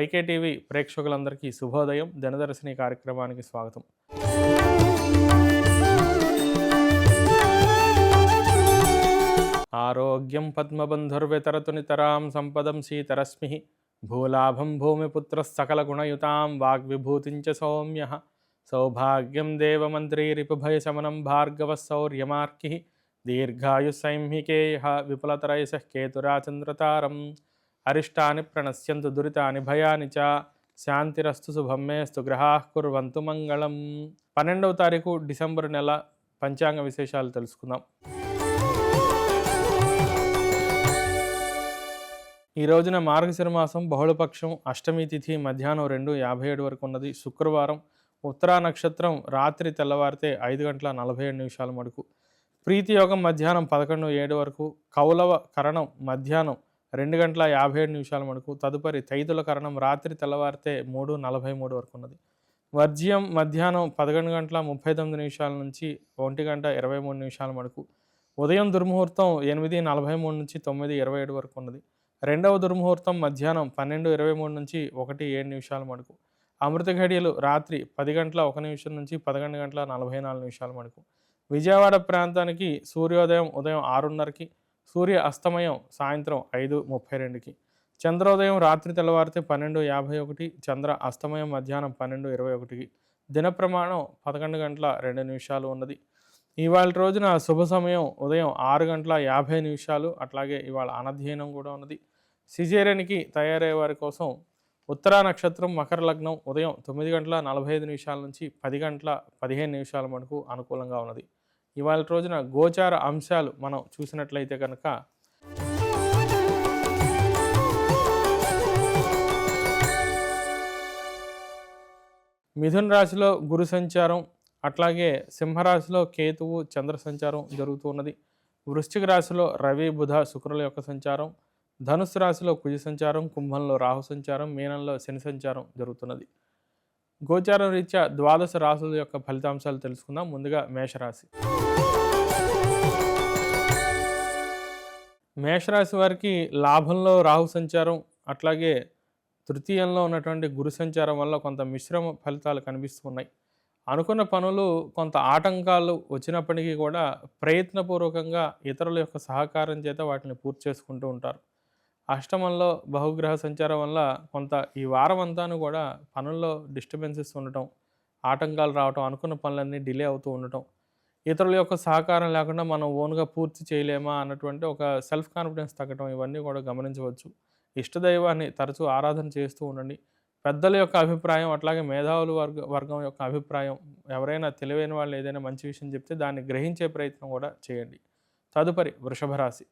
YK TV ప్రేక్షకులందరికీ శుభోదయం. దినదర్శిని కార్యక్రమానికి స్వాగతం. ఆరోగ్యం పద్మబంధుర్వితరతు నితరాం సంపదం శీతరశ్మి భూలాభం భూమిపుత్రః సకలగుణయుతాం వాగ్విభూతించ సౌమ్యః సౌభాగ్యం దేవమంత్రీరిపుభయశమనం భార్గవः శౌర్యమార్కిः దీర్ఘాయుస్సైంహికేయః విపులతరైసః కేతురాచంద్రతారం అరిష్టాని ప్రణశ్యంతు దురితాని భయాని చ శాంతిరస్తు శుభం మేస్తు గ్రహాః కుర్వంతు మంగళం. 12వ తారీఖు డిసెంబర్ నెల పంచాంగ విశేషాలు తెలుసుకుందాం. ఈ రోజున మార్గశిర మాసం బహుళపక్షం అష్టమి తిథి మధ్యాహ్నం 2:57 వరకు ఉన్నది. శుక్రవారం ఉత్తరా నక్షత్రం రాత్రి తెల్లవారితే 5:47 మటుకు. ప్రీతి యోగం మధ్యాహ్నం 11:07 వరకు. కౌలవ కరణం మధ్యాహ్నం 2:57 మటుకు. తదుపరి తైతుల కరణం రాత్రి తెల్లవారితే 3:43 వరకు ఉన్నది. వర్జ్యం మధ్యాహ్నం 11:39 నుంచి 1:23 మటుకు. ఉదయం దుర్ముహూర్తం 8:43 నుంచి 9:27 వరకు ఉన్నది. రెండవ దుర్ముహూర్తం మధ్యాహ్నం 12:23 నుంచి 1:07 మటుకు. అమృత ఘడియలు రాత్రి 10:01 నుంచి 11:44 మటుకు. విజయవాడ ప్రాంతానికి సూర్యోదయం ఉదయం 6:30కి, సూర్య అస్తమయం సాయంత్రం 5:32కి. చంద్రోదయం రాత్రి తెల్లవారితే 12:51, చంద్ర అస్తమయం మధ్యాహ్నం 12:21కి. దిన ప్రమాణం 11:02 ఉన్నది. ఇవాళ రోజున శుభ సమయం ఉదయం 6:50. అట్లాగే ఇవాళ అనధ్యయనం కూడా ఉన్నది. సిజేరియన్కి తయారయ్యే వారి కోసం ఉత్తరా నక్షత్రం మకర లగ్నం ఉదయం 9:45 నుంచి 10:15 మటుకు అనుకూలంగా ఉన్నది. ఇవాళ రోజున గోచార అంశాలు మనం చూసినట్లయితే కనుక మిథున రాశిలో గురు సంచారం, అట్లాగే సింహరాశిలో కేతువు చంద్ర సంచారం జరుగుతూ ఉన్నది. వృశ్చిక రాశిలో రవి బుధ శుక్రుల యొక్క సంచారం, ధనుస్సు రాశిలో కుజ సంచారం, కుంభంలో రాహు సంచారం, మీనంలో శని సంచారం జరుగుతున్నది. గోచారం రీత్యా ద్వాదశ రాశుల యొక్క ఫలితాంశాలు తెలుసుకుందాం. ముందుగా మేషరాశి. మేషరాశి వారికి లాభంలో రాహు సంచారం, అట్లాగే తృతీయంలో ఉన్నటువంటి గురు సంచారం వల్ల కొంత మిశ్రమ ఫలితాలు కనిపిస్తున్నాయి. అనుకున్న పనులు కొంత ఆటంకాలు వచ్చినప్పటికీ కూడా ప్రయత్నపూర్వకంగా ఇతరుల యొక్క సహకారం చేత వాటిని పూర్తి చేసుకుంటూ ఉంటారు. అష్టమంలో బహుగ్రహ సంచారం వల్ల కొంత ఈ వారం అంతాను కూడా పనుల్లో డిస్టర్బెన్సెస్ ఉండటం, ఆటంకాలు రావటం, అనుకున్న పనులన్నీ డిలే అవుతూ ఉండటం, ఇతరుల యొక్క సహకారం లేకుండా మనం ఓన్గా పూర్తి చేయలేమా అన్నటువంటి ఒక సెల్ఫ్ కాన్ఫిడెన్స్ తగ్గటం, ఇవన్నీ కూడా గమనించవచ్చు. ఇష్టదైవాన్ని తరచూ ఆరాధన చేస్తూ ఉండండి. పెద్దల యొక్క అభిప్రాయం, అట్లాగే మేధావుల వర్గం యొక్క అభిప్రాయం, ఎవరైనా తెలివైన వాళ్ళు ఏదైనా మంచి విషయం చెప్తే దాన్ని గ్రహించే ప్రయత్నం కూడా చేయండి. తదుపరి వృషభ రాశి.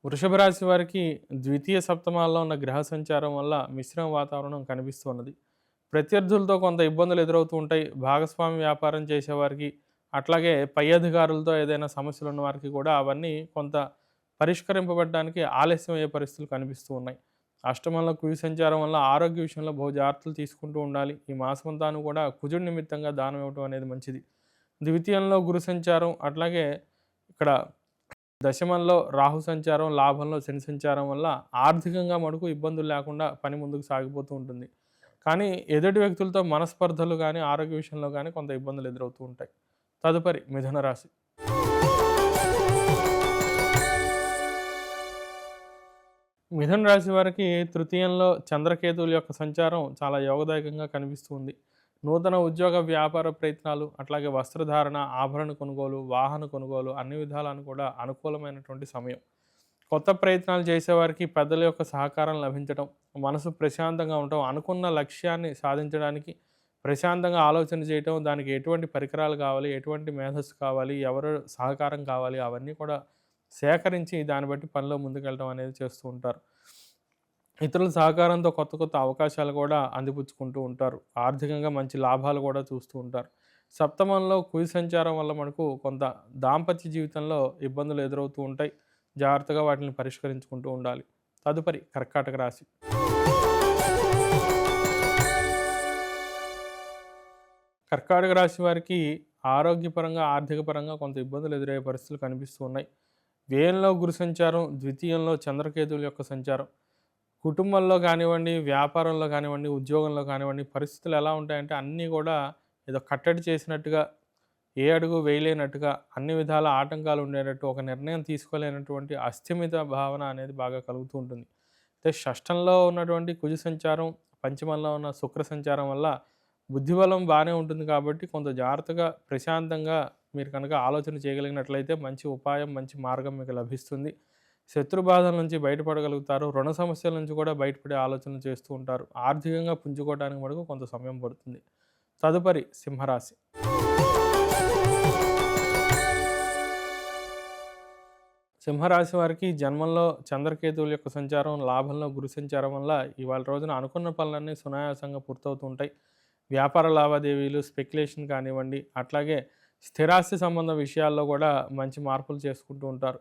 వృషభ రాశి వారికి ద్వితీయ సప్తమాల్లో ఉన్న గ్రహ సంచారం వల్ల మిశ్రమ వాతావరణం కనిపిస్తున్నది. ప్రత్యర్థులతో కొంత ఇబ్బందులు ఎదురవుతూ ఉంటాయి. భాగస్వామి వ్యాపారం చేసేవారికి, అట్లాగే పై అధికారులతో ఏదైనా సమస్యలు ఉన్న వారికి కూడా అవన్నీ కొంత పరిష్కరింపబడడానికి ఆలస్యం అయ్యే పరిస్థితులు కనిపిస్తూ ఉన్నాయి. అష్టమంలో కుజ సంచారం వల్ల ఆరోగ్య విషయంలో బహు జాగ్రత్తలు తీసుకుంటూ ఉండాలి. ఈ మాసమంతాను కూడా కుజుడి నిమిత్తంగా దానం ఇవ్వటం అనేది మంచిది. ద్వితీయంలో గురు సంచారం, అట్లాగే ఇక్కడ దశమంలో రాహు సంచారం, లాభంలో శని సంచారం వల్ల ఆర్థికంగా మటుకు ఇబ్బందులు లేకుండా పని ముందుకు సాగిపోతూ ఉంటుంది. కానీ ఎదుటి వ్యక్తులతో మనస్పర్ధలు కానీ ఆరోగ్య విషయంలో కానీ కొంత ఇబ్బందులు ఎదురవుతూ ఉంటాయి. తదుపరి మిథున రాశి. మిథున రాశి వారికి తృతీయంలో చంద్రకేతువుల యొక్క సంచారం చాలా యోగదాయకంగా కనిపిస్తుంది. నూతన ఉద్యోగ వ్యాపార ప్రయత్నాలు, అట్లాగే వస్త్రధారణ, ఆభరణ కొనుగోలు, వాహన కొనుగోలు అన్ని విధాలను కూడా అనుకూలమైనటువంటి సమయం. కొత్త ప్రయత్నాలు చేసేవారికి పెద్దల యొక్క సహకారం లభించడం, మనసు ప్రశాంతంగా ఉండటం, అనుకున్న లక్ష్యాన్ని సాధించడానికి ప్రశాంతంగా ఆలోచన చేయటం, దానికి ఎటువంటి పరికరాలు కావాలి, ఎటువంటి మేధస్సు కావాలి, ఎవరు సహకారం కావాలి, అవన్నీ కూడా సేకరించి దాన్ని బట్టి పనిలో ముందుకెళ్ళడం అనేది చేస్తూ ఉంటారు. ఇతరుల సహకారంతో కొత్త కొత్త అవకాశాలు కూడా అందిపుచ్చుకుంటూ ఉంటారు. ఆర్థికంగా మంచి లాభాలు కూడా చూస్తూ ఉంటారు. సప్తమంలో కుజ సంచారం వల్ల మనకు కొంత దాంపత్య జీవితంలో ఇబ్బందులు ఎదురవుతూ ఉంటాయి. జాగ్రత్తగా వాటిని పరిష్కరించుకుంటూ ఉండాలి. తదుపరి కర్కాటక రాశి. కర్కాటక రాశి వారికి ఆరోగ్యపరంగా, ఆర్థిక పరంగా కొంత ఇబ్బందులు ఎదురయ్యే పరిస్థితులు కనిపిస్తూ ఉన్నాయి. వ్యయంలో గురు సంచారం, ద్వితీయంలో చంద్రకేతువుల యొక్క సంచారం. కుటుంబంలో కానివ్వండి, వ్యాపారంలో కానివ్వండి, ఉద్యోగంలో కానివ్వండి పరిస్థితులు ఎలా ఉంటాయంటే అన్నీ కూడా ఏదో కట్టడి చేసినట్టుగా, ఏ అడుగు వేయలేనట్టుగా, అన్ని విధాల ఆటంకాలు ఉండేటట్టు, ఒక నిర్ణయం తీసుకోలేనటువంటి అస్థిమిత భావన అనేది బాగా కలుగుతూ ఉంటుంది. అయితే షష్టంలో ఉన్నటువంటి కుజ సంచారం, పంచమంలో ఉన్న శుక్ర సంచారం వల్ల బుద్ధిబలం బానే ఉంటుంది కాబట్టి కొంత జాగ్రత్తగా, ప్రశాంతంగా మీరు కనుక ఆలోచన చేయగలిగినట్లయితే మంచి ఉపాయం, మంచి మార్గం మీకు లభిస్తుంది. శత్రు బాధల నుంచి బయటపడగలుగుతారు. రుణ సమస్యల నుంచి కూడా బయటపడే ఆలోచనలు చేస్తూ ఉంటారు. ఆర్థికంగా పుంజుకోవడానికి మటుకు కొంత సమయం పడుతుంది. తదుపరి సింహరాశి. సింహరాశి వారికి జన్మంలో చంద్రకేతువుల యొక్క సంచారం, లాభంలో గురు సంచారం వల్ల ఇవాళ రోజున అనుకున్న పనులన్నీ సునాయాసంగా పూర్తవుతూ ఉంటాయి. వ్యాపార లావాదేవీలు, స్పెక్యులేషన్ కానివ్వండి, అట్లాగే స్థిరాస్తి సంబంధ విషయాల్లో కూడా మంచి మార్పులు చేసుకుంటూ ఉంటారు.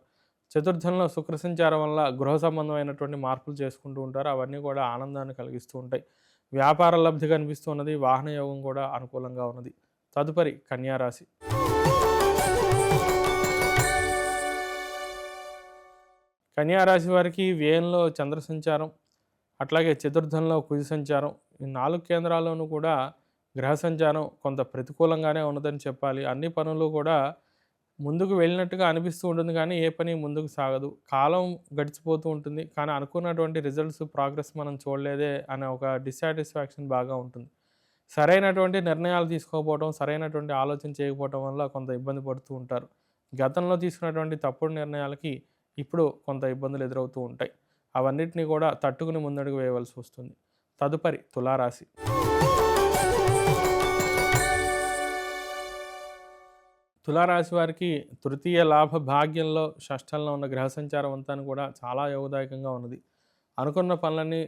చతుర్థంలో శుక్ర సంచారం వల్ల గృహ సంబంధమైనటువంటి మార్పులు చేసుకుంటూ ఉంటారు. అవన్నీ కూడా ఆనందాన్ని కలిగిస్తూ ఉంటాయి. వ్యాపార లబ్ధి కనిపిస్తూ ఉన్నది. వాహన యోగం కూడా అనుకూలంగా ఉన్నది. తదుపరి కన్యా రాశి. కన్యా రాశి వారికి వ్యయంలో చంద్ర సంచారం, అట్లాగే చతుర్థంలో కుజ సంచారం, ఈ 4 కేంద్రాల్లోనూ కూడా గ్రహ సంచారం కొంత ప్రతికూలంగానే ఉన్నదని చెప్పాలి. అన్ని పనులు కూడా ముందుకు వెళ్ళినట్టుగా అనిపిస్తూ ఉంటుంది కానీ ఏ పని ముందుకు సాగదు. కాలం గడిచిపోతూ ఉంటుంది. కానీ అనుకున్నటువంటి రిజల్ట్స్, ప్రోగ్రెస్ మనం చూడలేదే అనే ఒక డిస్సాటిస్ఫాక్షన్ బాగా ఉంటుంది. సరైనటువంటి నిర్ణయాలు తీసుకోకపోవడం, సరైనటువంటి ఆలోచన చేయకపోవడం వల్ల కొంత ఇబ్బంది పడుతూ ఉంటారు. గతంలో తీసుకున్నటువంటి తప్పుడు నిర్ణయాలకి ఇప్పుడు కొంత ఇబ్బందులు ఎదురవుతూ ఉంటాయి. అవన్నిటిని కూడా తట్టుకుని ముందడుగు వేయవలసి వస్తుంది. తదుపరి తులారాశి. తులారాశి వారికి తృతీయ లాభ భాగ్యంలో షష్టంలో ఉన్న గ్రహ సంచారం అంతా కూడా చాలా యోగదాయకంగా ఉన్నది. అనుకున్న పనులన్నీ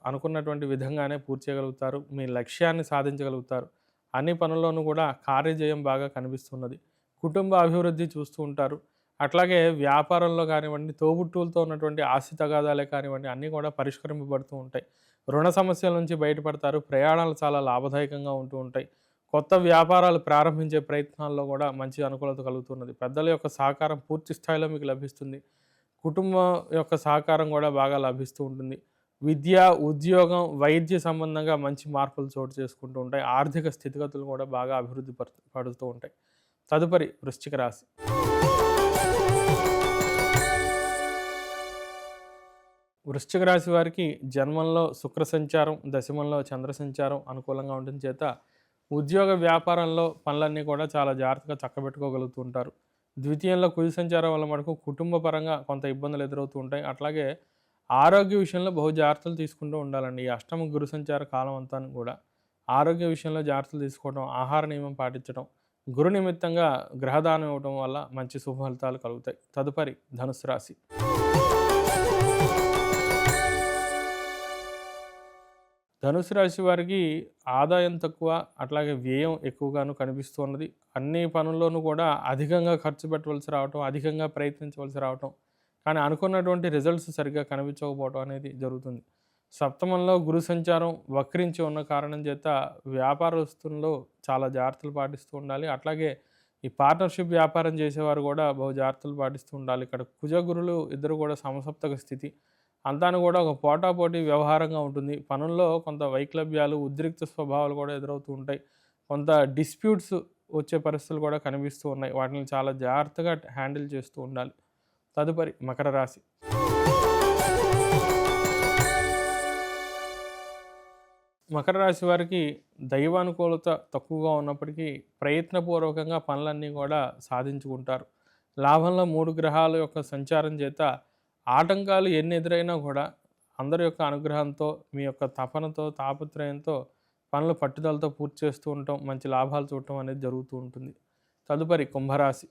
అనుకున్నటువంటి విధంగానే పూర్తి చేయగలుగుతారు. మీ లక్ష్యాన్ని సాధించగలుగుతారు. అన్ని పనుల్లోనూ కూడా కార్యజయం బాగా కనిపిస్తున్నది. కుటుంబ అభివృద్ధి చూస్తూ ఉంటారు. అట్లాగే వ్యాపారంలో కానివ్వండి, తోబుట్టువులతో ఉన్నటువంటి ఆస్తి తగాదాలే కానివ్వండి, అన్నీ కూడా పరిష్కరింపబడుతూ ఉంటాయి. రుణ సమస్యల నుంచి బయటపడతారు. ప్రయాణాలు చాలా లాభదాయకంగా ఉంటూ ఉంటాయి. కొత్త వ్యాపారాలు ప్రారంభించే ప్రయత్నాల్లో కూడా మంచి అనుకూలత కలుగుతున్నది. పెద్దల యొక్క సహకారం పూర్తి స్థాయిలో మీకు లభిస్తుంది. కుటుంబం యొక్క సహకారం కూడా బాగా లభిస్తూ ఉంటుంది. విద్య, ఉద్యోగం, వైద్య సంబంధంగా మంచి మార్పులు చోటు చేసుకుంటూ ఉంటాయి. ఆర్థిక స్థితిగతులు కూడా బాగా అభివృద్ధి పడుతూ ఉంటాయి. తదుపరి వృశ్చిక రాశి. వృశ్చిక రాశి వారికి జన్మంలో శుక్ర సంచారం, దశమంలో చంద్ర సంచారం అనుకూలంగా ఉండడం చేత ఉద్యోగ వ్యాపారంలో పనులన్నీ కూడా చాలా జాగ్రత్తగా చక్కబెట్టుకోగలుగుతూ ఉంటారు. ద్వితీయంలో కుజ సంచారం వల్ల మనకు కుటుంబ పరంగా కొంత ఇబ్బందులు ఎదురవుతూ ఉంటాయి. అట్లాగే ఆరోగ్య విషయంలో బహు జాగ్రత్తలు తీసుకుంటూ ఉండాలండి. ఈ అష్టమ గురు సంచార కాలం అంతా కూడా ఆరోగ్య విషయంలో జాగ్రత్తలు తీసుకోవడం, ఆహార నియమం పాటించడం, గురు నిమిత్తంగా గ్రహదానం ఇవ్వడం వల్ల మంచి శుభ ఫలితాలు కలుగుతాయి. తదుపరి ధనుసు రాశి. ధనుసు రాశి వారికి ఆదాయం తక్కువ, అట్లాగే వ్యయం ఎక్కువగాను కనిపిస్తున్నది. అన్ని పనుల్లోనూ కూడా అధికంగా ఖర్చు పెట్టవలసి రావటం, అధికంగా ప్రయత్నించవలసి రావటం, కానీ అనుకున్నటువంటి రిజల్ట్స్ సరిగ్గా కనిపించకపోవడం అనేది జరుగుతుంది. సప్తమంలో గురు సంచారం వక్రించి ఉన్న కారణం చేత వ్యాపారస్తుల్లో చాలా జాగ్రత్తలు పాటిస్తూ ఉండాలి. అట్లాగే ఈ పార్ట్నర్షిప్ వ్యాపారం చేసేవారు కూడా బహు జాగ్రత్తలు పాటిస్తూ ఉండాలి. ఇక్కడ కుజ గురులు ఇద్దరు కూడా సమసప్తక స్థితి, అంతాను కూడా ఒక పోటాపోటీ వ్యవహారంగా ఉంటుంది. పనుల్లో కొంత వైక్లభ్యాలు, ఉద్రిక్త స్వభావాలు కూడా ఎదురవుతూ ఉంటాయి. కొంత డిస్ప్యూట్స్ వచ్చే పరిస్థితులు కూడా కనిపిస్తూ ఉన్నాయి. వాటిని చాలా జాగ్రత్తగా హ్యాండిల్ చేస్తూ ఉండాలి. తదుపరి మకర రాశి. మకర రాశి వారికి దైవానుకూలత తక్కువగా ఉన్నప్పటికీ ప్రయత్నపూర్వకంగా పనులన్నీ కూడా సాధించుకుంటారు. లాభంలో 3 గ్రహాల యొక్క సంచారం చేత ఆటంకాలు ఎన్ని ఎదురైనా కూడా అందరి యొక్క అనుగ్రహంతో, మీ యొక్క తపనతో, తాపత్రయంతో పనులు పట్టుదలతో పూర్తి చేస్తూ ఉండటం, మంచి లాభాలు చూడటం అనేది జరుగుతూ ఉంటుంది. తదుపరి కుంభరాశి.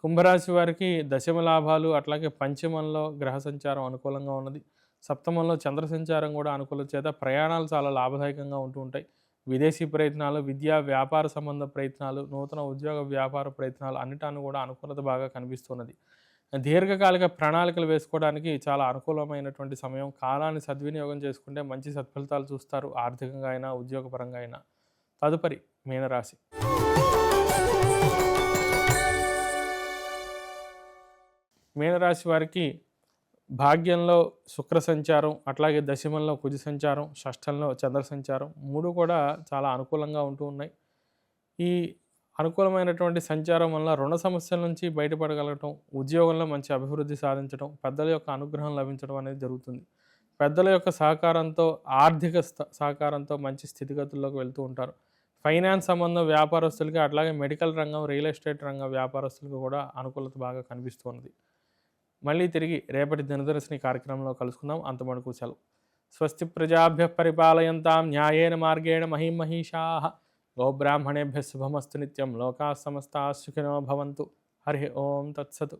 కుంభరాశి వారికి దశమ లాభాలు, అట్లాగే పంచమంలో గ్రహ సంచారం అనుకూలంగా ఉన్నది. సప్తమంలో చంద్ర సంచారం కూడా అనుకూలం చేత ప్రయాణాలు చాలా లాభదాయకంగా ఉంటూ ఉంటాయి. విదేశీ ప్రయత్నాలు, విద్యా వ్యాపార సంబంధ ప్రయత్నాలు, నూతన ఉద్యోగ వ్యాపార ప్రయత్నాలు అన్నిటాను కూడా అనుకూలత బాగా కనిపిస్తున్నది. దీర్ఘకాలిక ప్రణాళికలు వేసుకోవడానికి చాలా అనుకూలమైనటువంటి సమయం. కాలాన్ని సద్వినియోగం చేసుకుంటే మంచి సత్ఫలితాలు చూస్తారు, ఆర్థికంగా అయినా ఉద్యోగపరంగా అయినా. తదుపరి మీనరాశి. మీనరాశి వారికి భాగ్యంలో శుక్ర సంచారం, అట్లాగే దశమంలో కుజ సంచారం, షష్టంలో చంద్ర సంచారం 3 కూడా చాలా అనుకూలంగా ఉంటూ ఉన్నాయి. ఈ అనుకూలమైనటువంటి సంచారం వల్ల రుణ సమస్యల నుంచి బయటపడగలగటం, ఉద్యోగంలో మంచి అభివృద్ధి సాధించడం, పెద్దల యొక్క అనుగ్రహం లభించడం అనేది జరుగుతుంది. పెద్దల యొక్క సహకారంతో, ఆర్థిక సహకారంతో మంచి స్థితిగతుల్లోకి వెళ్తూ ఉంటారు. ఫైనాన్స్ సంబంధం వ్యాపారస్తులకి, అట్లాగే మెడికల్ రంగం, రియల్ ఎస్టేట్ రంగం వ్యాపారస్తులకు కూడా అనుకూలత బాగా కనిపిస్తూ ఉన్నది. మళ్ళీ తిరిగి రేపటి దినదర్శిని కార్యక్రమంలో కలుసుకుందాం. అంతమటుకు సెలవు. స్వస్తి ప్రజాభ్య పరిపాలయంతాం న్యాయేన మార్గేణ మహిం మహిషాః. గోబ్రాహ్మణేభ్య శుభమస్తు నిత్యం. లోకాః సమస్తాః సుఖినో భవంతు. హరి ఓం తత్సత్.